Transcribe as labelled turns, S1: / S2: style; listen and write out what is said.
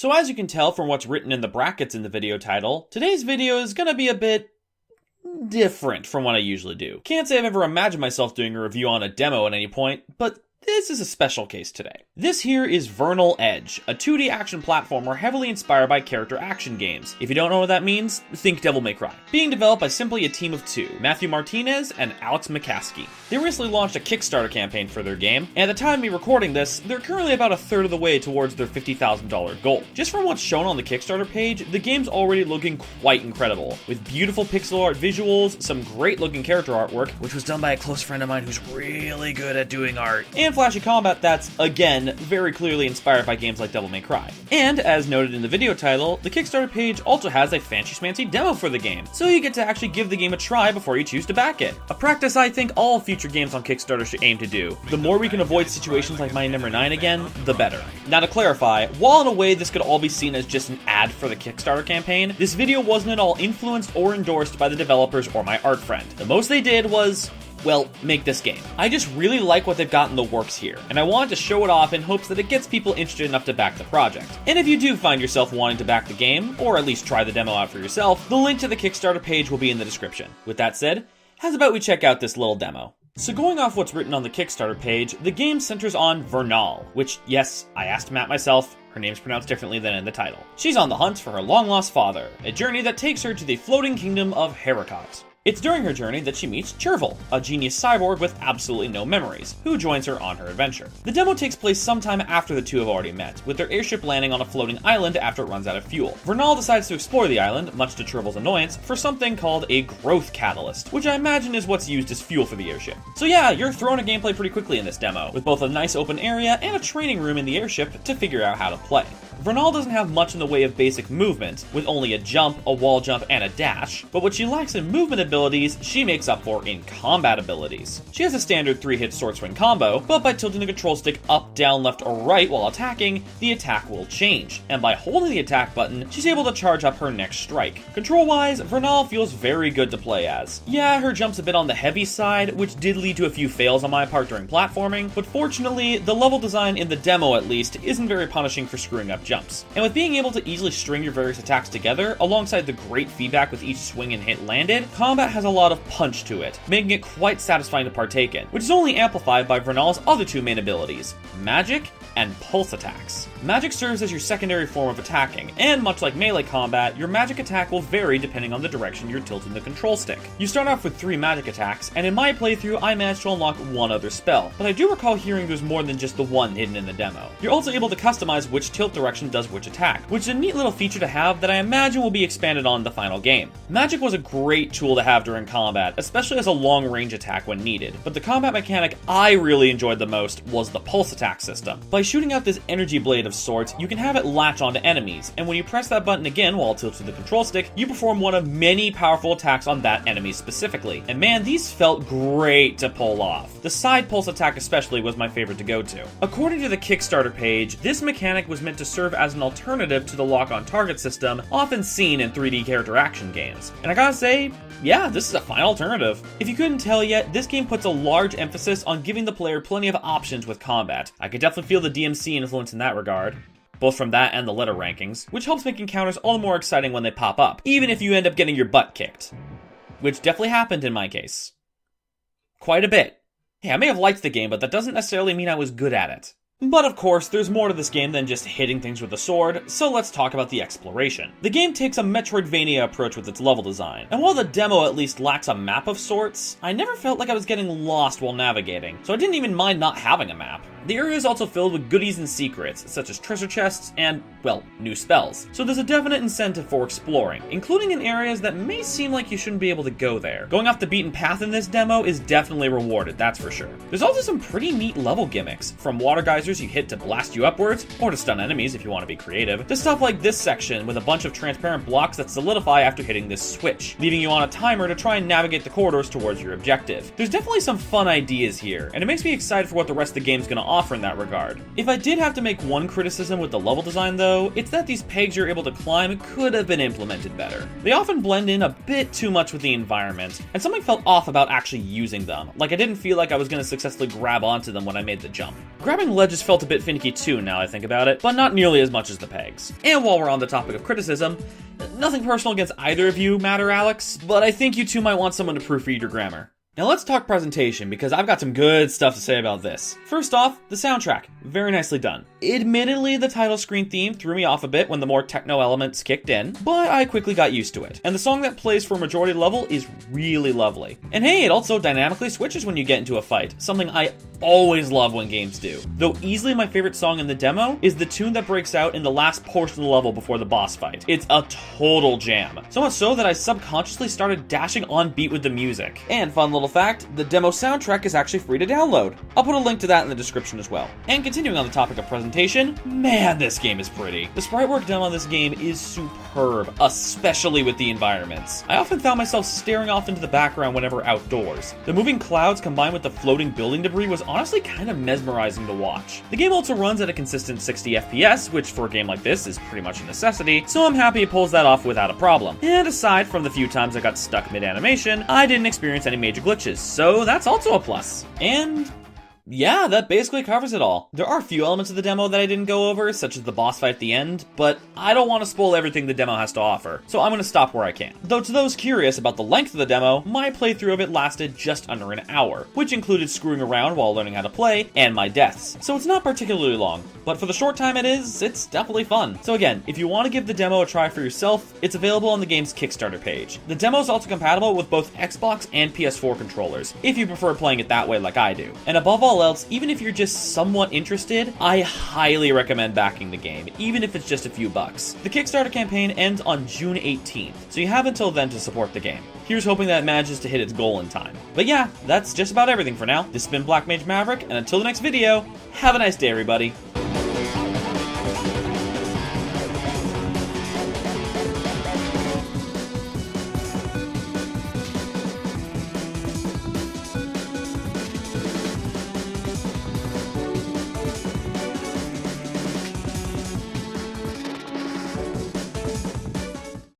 S1: So as you can tell from what's written in the brackets in the video title, today's video is gonna be a bit different from what I usually do. Can't say I've ever imagined myself doing a review on a demo at any point, but this is a special case today. This here is Vernal Edge, a 2D action platformer heavily inspired by character action games. If you don't know what that means, think Devil May Cry. Being developed by simply a team of two, Matthew Martinez and Alex McCaskey. They recently launched a Kickstarter campaign for their game, and at the time of me recording this, they're currently about a third of the way towards their $50,000 goal. Just from what's shown on the Kickstarter page, the game's already looking quite incredible, with beautiful pixel art visuals, some great looking character artwork, which was done by a close friend of mine who's really good at doing art, and flashy combat that's, again, very clearly inspired by games like Devil May Cry. And, as noted in the video title, the Kickstarter page also has a fancy-schmancy demo for the game, so you get to actually give the game a try before you choose to back it. A practice I think all future games on Kickstarter should aim to do. The more we can avoid situations like Mighty Number 9 again, the better. Now to clarify, while in a way this could all be seen as just an ad for the Kickstarter campaign, this video wasn't at all influenced or endorsed by the developers or my art friend. The most they did was, well, make this game. I just really like what they've got in the works here, and I wanted to show it off in hopes that it gets people interested enough to back the project. And if you do find yourself wanting to back the game, or at least try the demo out for yourself, the link to the Kickstarter page will be in the description. With that said, how's about we check out this little demo? So going off what's written on the Kickstarter page, the game centers on Vernal, which, yes, I asked Matt myself, her name's pronounced differently than in the title. She's on the hunt for her long-lost father, a journey that takes her to the floating kingdom of Heracot. It's during her journey that she meets Chervil, a genius cyborg with absolutely no memories, who joins her on her adventure. The demo takes place sometime after the two have already met, with their airship landing on a floating island after it runs out of fuel. Vernal decides to explore the island, much to Chervil's annoyance, for something called a growth catalyst, which I imagine is what's used as fuel for the airship. So yeah, you're thrown a gameplay pretty quickly in this demo, with both a nice open area and a training room in the airship to figure out how to play. Vernal doesn't have much in the way of basic movement, with only a jump, a wall jump, and a dash, but what she lacks in movement abilities, she makes up for in combat abilities. She has a standard 3-hit sword swing combo, but by tilting the control stick up, down, left, or right while attacking, the attack will change, and by holding the attack button, she's able to charge up her next strike. Control-wise, Vernal feels very good to play as. Yeah, her jump's a bit on the heavy side, which did lead to a few fails on my part during platforming, but fortunately, the level design in the demo at least isn't very punishing for screwing up jumps. And with being able to easily string your various attacks together, alongside the great feedback with each swing and hit landed, combat has a lot of punch to it, making it quite satisfying to partake in, which is only amplified by Vernal's other two main abilities, magic and pulse attacks. Magic serves as your secondary form of attacking, and much like melee combat, your magic attack will vary depending on the direction you're tilting the control stick. You start off with 3 magic attacks, and in my playthrough I managed to unlock one other spell, but I do recall hearing there's more than just the one hidden in the demo. You're also able to customize which tilt direction does which attack, which is a neat little feature to have that I imagine will be expanded on in the final game. Magic was a great tool to have during combat, especially as a long-range attack when needed, but the combat mechanic I really enjoyed the most was the pulse attack system. By shooting out this energy blade of sorts, you can have it latch onto enemies, and when you press that button again while tilting the control stick, you perform one of many powerful attacks on that enemy specifically. And man, these felt great to pull off. The side pulse attack especially was my favorite to go to. According to the Kickstarter page, this mechanic was meant to serve as an alternative to the lock-on target system often seen in 3D character action games. And I gotta say, yeah, this is a fine alternative. If you couldn't tell yet, this game puts a large emphasis on giving the player plenty of options with combat. I could definitely feel the DMC influence in that regard, both from that and the letter rankings, which helps make encounters all the more exciting when they pop up, even if you end up getting your butt kicked. Which definitely happened in my case. Quite a bit. Hey, I may have liked the game, but that doesn't necessarily mean I was good at it. But of course, there's more to this game than just hitting things with a sword, so let's talk about the exploration. The game takes a Metroidvania approach with its level design, and while the demo at least lacks a map of sorts, I never felt like I was getting lost while navigating, so I didn't even mind not having a map. The area is also filled with goodies and secrets, such as treasure chests and, well, new spells. So there's a definite incentive for exploring, including in areas that may seem like you shouldn't be able to go there. Going off the beaten path in this demo is definitely rewarded, that's for sure. There's also some pretty neat level gimmicks, from water geysers you hit to blast you upwards, or to stun enemies if you want to be creative, to stuff like this section with a bunch of transparent blocks that solidify after hitting this switch, leaving you on a timer to try and navigate the corridors towards your objective. There's definitely some fun ideas here, and it makes me excited for what the rest of the game's gonna offer in that regard. If I did have to make one criticism with the level design though, it's that these pegs you're able to climb could have been implemented better. They often blend in a bit too much with the environment, and something felt off about actually using them. Like I didn't feel like I was going to successfully grab onto them when I made the jump. Grabbing ledges felt a bit finicky too now I think about it, but not nearly as much as the pegs. And while we're on the topic of criticism, nothing personal against either of you, Matt or Alex, but I think you two might want someone to proofread your grammar. Now let's talk presentation, because I've got some good stuff to say about this. First off, the soundtrack. Very nicely done. Admittedly, the title screen theme threw me off a bit when the more techno elements kicked in, but I quickly got used to it. And the song that plays for a majority of the level is really lovely. And hey, it also dynamically switches when you get into a fight, something I always love when games do. Though easily my favorite song in the demo is the tune that breaks out in the last portion of the level before the boss fight. It's a total jam. So much so that I subconsciously started dashing on beat with the music. And fun little fact, the demo soundtrack is actually free to download. I'll put a link to that in the description as well. And continuing on the topic of presentation, man, this game is pretty. The sprite work done on this game is superb, especially with the environments. I often found myself staring off into the background whenever outdoors. The moving clouds combined with the floating building debris was honestly kind of mesmerizing to watch. The game also runs at a consistent 60 FPS, which for a game like this is pretty much a necessity, so I'm happy it pulls that off without a problem. And aside from the few times I got stuck mid-animation, I didn't experience any major glitches, so that's also a plus. And yeah, that basically covers it all. There are a few elements of the demo that I didn't go over, such as the boss fight at the end, but I don't want to spoil everything the demo has to offer, so I'm going to stop where I can. Though to those curious about the length of the demo, my playthrough of it lasted just under an hour, which included screwing around while learning how to play, and my deaths. So it's not particularly long, but for the short time it is, it's definitely fun. So again, if you want to give the demo a try for yourself, it's available on the game's Kickstarter page. The demo is also compatible with both Xbox and PS4 controllers, if you prefer playing it that way like I do. And above all else, even if you're just somewhat interested, I highly recommend backing the game, even if it's just a few bucks. The Kickstarter campaign ends on June 18th, so you have until then to support the game. Here's hoping that it manages to hit its goal in time. But yeah, that's just about everything for now. This has been Black Mage Maverick, and until the next video, have a nice day everybody.